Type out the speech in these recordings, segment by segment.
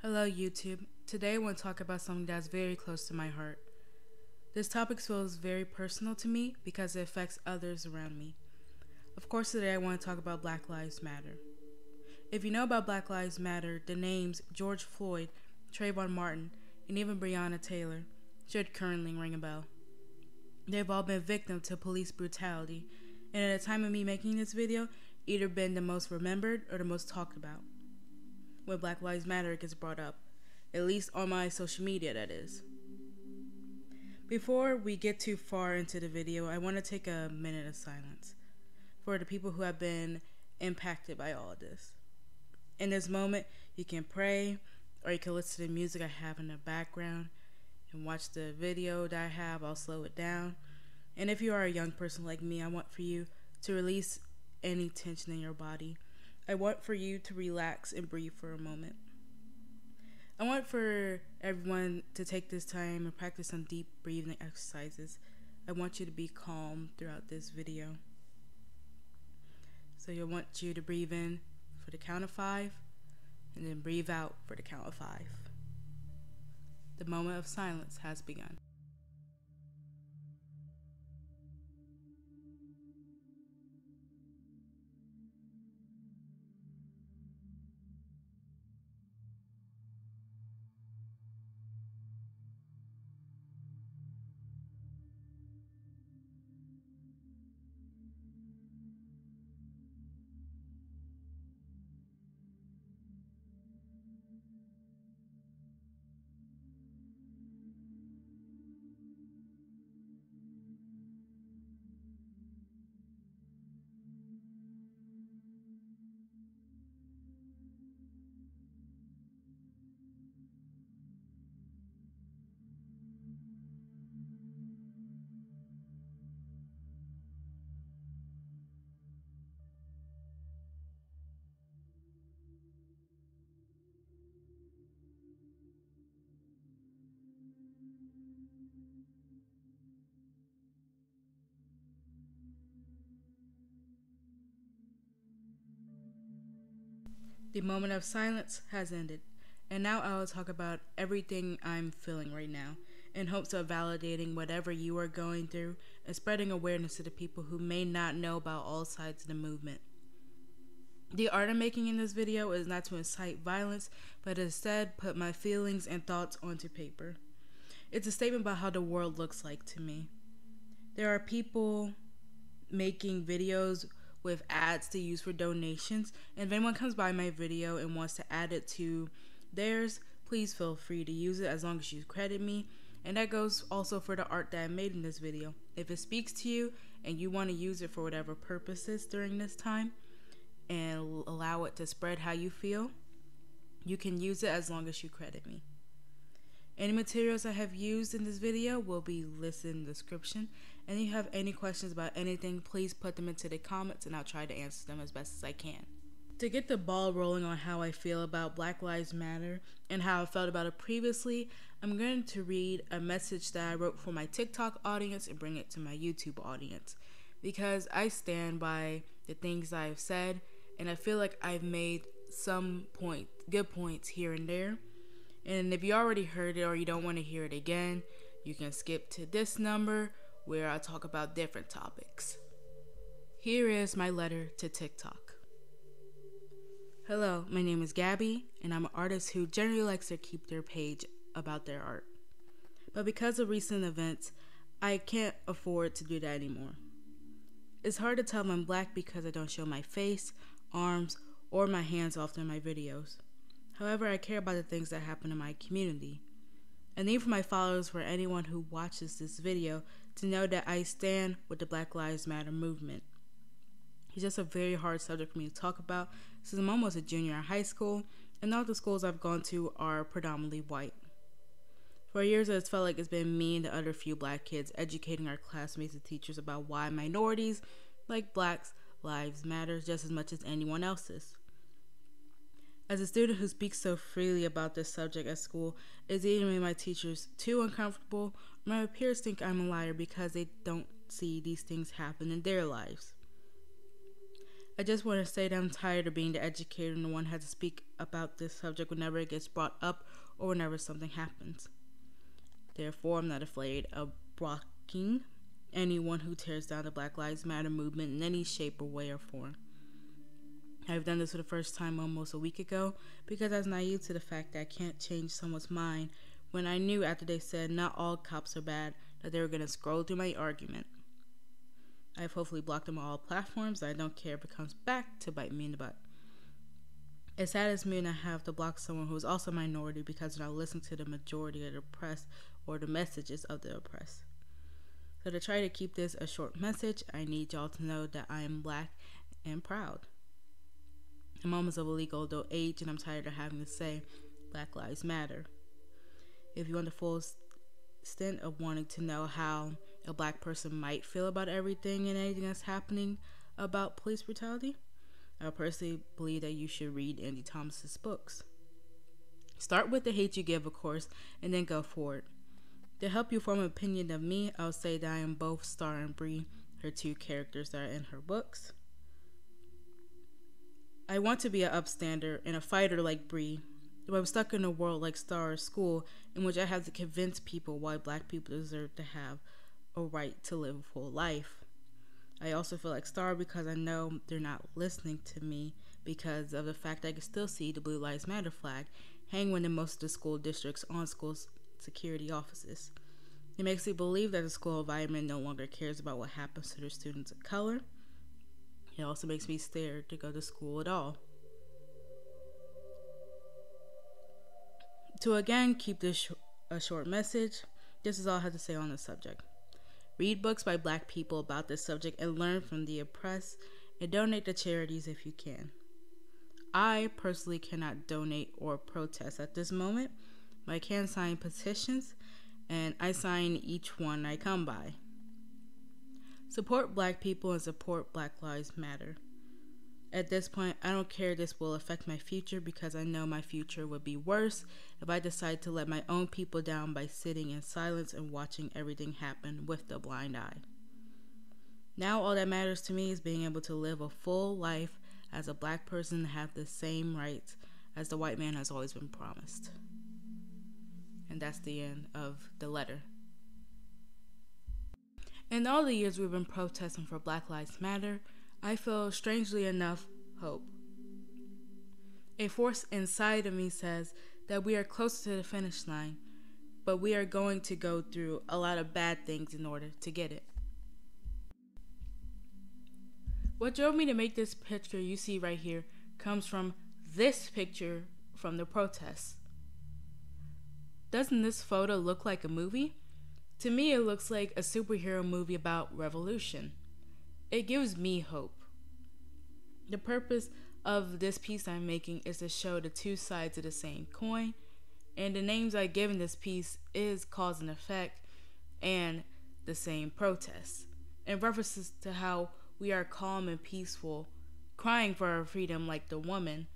Hello YouTube. Today I want to talk about something that's very close to my heart. This topic feels very personal to me because it affects others around me. Of course, today I want to talk about Black Lives Matter. If you know about Black Lives Matter, the names George Floyd, Trayvon Martin, and even Breonna Taylor should currently ring a bell. They've all been victims to police brutality, and at the time of me making this video, either been the most remembered or the most talked about when Black Lives Matter gets brought up, at least on my social media, that is. Before we get too far into the video, I want to take a minute of silence for the people who have been impacted by all of this. In this moment, you can pray, or you can listen to the music I have in the background and watch the video that I have. I'll slow it down. And if you are a young person like me, I want for you to release any tension in your body. I want for you to relax and breathe for a moment. I want for everyone to take this time and practice some deep breathing exercises. I want you to be calm throughout this video. So I want you to breathe in for the count of 5 and then breathe out for the count of 5. The moment of silence has begun. The moment of silence has ended, and now I will talk about everything I'm feeling right now, in hopes of validating whatever you are going through and spreading awareness to the people who may not know about all sides of the movement. The art I'm making in this video is not to incite violence, but instead put my feelings and thoughts onto paper. It's a statement about how the world looks like to me. There are people making videos with ads to use for donations, and if anyone comes by my video and wants to add it to theirs, please feel free to use it as long as you credit me. And that goes also for the art that I made in this video. If it speaks to you and you want to use it for whatever purposes during this time and allow it to spread how you feel, you can use it as long as you credit me. Any materials I have used in this video will be listed in the description, and if you have any questions about anything, please put them into the comments and I'll try to answer them as best as I can. To get the ball rolling on how I feel about Black Lives Matter and how I felt about it previously, I'm going to read a message that I wrote for my TikTok audience and bring it to my YouTube audience, because I stand by the things I've said and I feel like I've made some good points here and there. And if you already heard it or you don't want to hear it again, you can skip to this number where I talk about different topics. Here is my letter to TikTok. Hello, my name is Gabby, and I'm an artist who generally likes to keep their page about their art. But because of recent events, I can't afford to do that anymore. It's hard to tell I'm Black because I don't show my face, arms, or my hands often in my videos. However, I care about the things that happen in my community. I need for my followers, for anyone who watches this video, to know that I stand with the Black Lives Matter movement. It's just a very hard subject for me to talk about since I'm almost a junior in high school, and all the schools I've gone to are predominantly white. For years, it's felt like it's been me and the other few Black kids educating our classmates and teachers about why minorities, like Blacks, lives matter just as much as anyone else's. As a student who speaks so freely about this subject at school, it's either made my teachers too uncomfortable or my peers think I'm a liar because they don't see these things happen in their lives. I just want to say that I'm tired of being the educator and the one who has to speak about this subject whenever it gets brought up or whenever something happens. Therefore, I'm not afraid of blocking anyone who tears down the Black Lives Matter movement in any shape or way or form. I've done this for the first time almost a week ago because I was naive to the fact that I can't change someone's mind when I knew after they said not all cops are bad that they were going to scroll through my argument. I've hopefully blocked them on all platforms. I don't care if it comes back to bite me in the butt. It saddens me when I have to block someone who is also a minority because they're not listening to the majority of the press or the messages of the oppressed. So to try to keep this a short message, I need y'all to know that I am Black and proud. I'm almost of a legal adult age and I'm tired of having to say Black Lives Matter. If you want the full extent of wanting to know how a Black person might feel about everything and anything that's happening about police brutality, I personally believe that you should read Andy Thomas's books. Start with The Hate You Give, of course, and then go forward. To help you form an opinion of me, I'll say that I am both Star and Bree, her two characters that are in her books. I want to be an upstander and a fighter like Bree, but I'm stuck in a world like Star or School in which I have to convince people why Black people deserve to have a right to live a full life. I also feel like Star because I know they're not listening to me because of the fact that I can still see the Blue Lives Matter flag hanging in most of the school districts on school security offices. It makes me believe that the school environment no longer cares about what happens to their students of color. It also makes me scared to go to school at all. To again keep this a short message, this is all I have to say on the subject. Read books by Black people about this subject and learn from the oppressed, and donate to charities if you can. I personally cannot donate or protest at this moment, but I can sign petitions, and I sign each one I come by. Support Black people and support Black Lives Matter. At this point, I don't care if this will affect my future because I know my future would be worse if I decide to let my own people down by sitting in silence and watching everything happen with the blind eye. Now all that matters to me is being able to live a full life as a Black person and have the same rights as the white man has always been promised. And that's the end of the letter. In all the years we've been protesting for Black Lives Matter, I feel, strangely enough, hope. A force inside of me says that we are close to the finish line, but we are going to go through a lot of bad things in order to get it. What drove me to make this picture you see right here comes from this picture from the protests. Doesn't this photo look like a movie? To me, it looks like a superhero movie about revolution. It gives me hope. The purpose of this piece I'm making is to show the two sides of the same coin, and the names I give in this piece is cause and effect and the same protests, in references to how we are calm and peaceful, crying for our freedom like the woman,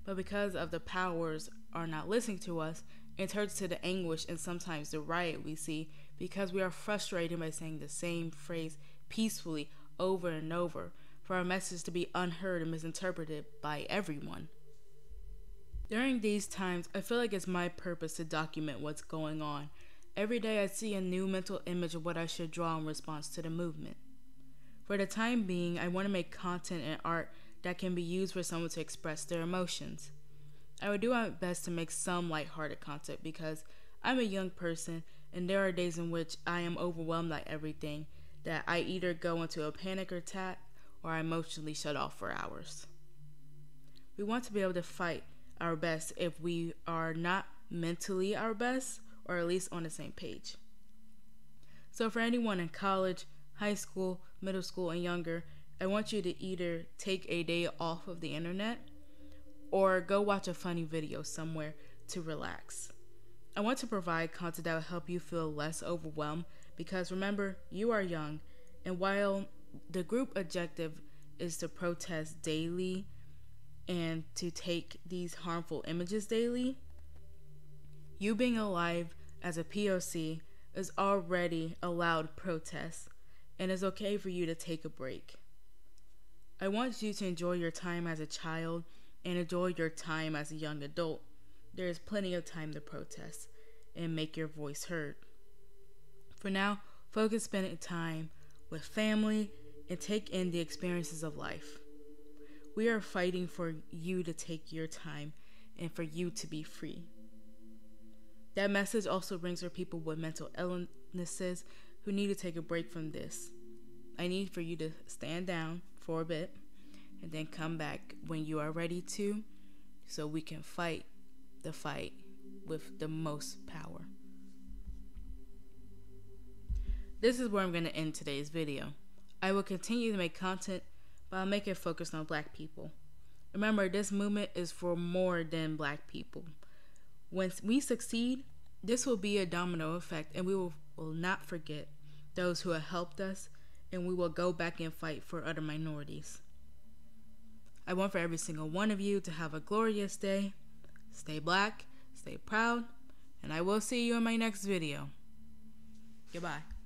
but because of the powers are not listening to us, it turns to the anguish and sometimes the riot we see because we are frustrated by saying the same phrase peacefully over and over for our message to be unheard and misinterpreted by everyone. During these times, I feel like it's my purpose to document what's going on. Every day I see a new mental image of what I should draw in response to the movement. For the time being, I want to make content and art that can be used for someone to express their emotions. I would do my best to make some lighthearted content because I'm a young person and there are days in which I am overwhelmed by everything that I either go into a panic attack or I emotionally shut off for hours. We want to be able to fight our best if we are not mentally our best or at least on the same page. So for anyone in college, high school, middle school, and younger, I want you to either take a day off of the internet or go watch a funny video somewhere to relax. I want to provide content that will help you feel less overwhelmed because remember, you are young, and while the group objective is to protest daily and to take these harmful images daily, you being alive as a POC is already a loud protest, and it's okay for you to take a break. I want you to enjoy your time as a child and enjoy your time as a young adult. There is plenty of time to protest and make your voice heard. For now, focus spending time with family and take in the experiences of life. We are fighting for you to take your time and for you to be free. That message also rings for people with mental illnesses who need to take a break from this. I need for you to stand down for a bit and then come back when you are ready to, so we can fight the fight with the most power. This is where I'm going to end today's video. I will continue to make content, but I'll make it focused on Black people. Remember, this movement is for more than Black people. When we succeed, this will be a domino effect, and we will not forget those who have helped us, and we will go back and fight for other minorities. I want for every single one of you to have a glorious day. Stay Black, stay proud, and I will see you in my next video. Goodbye.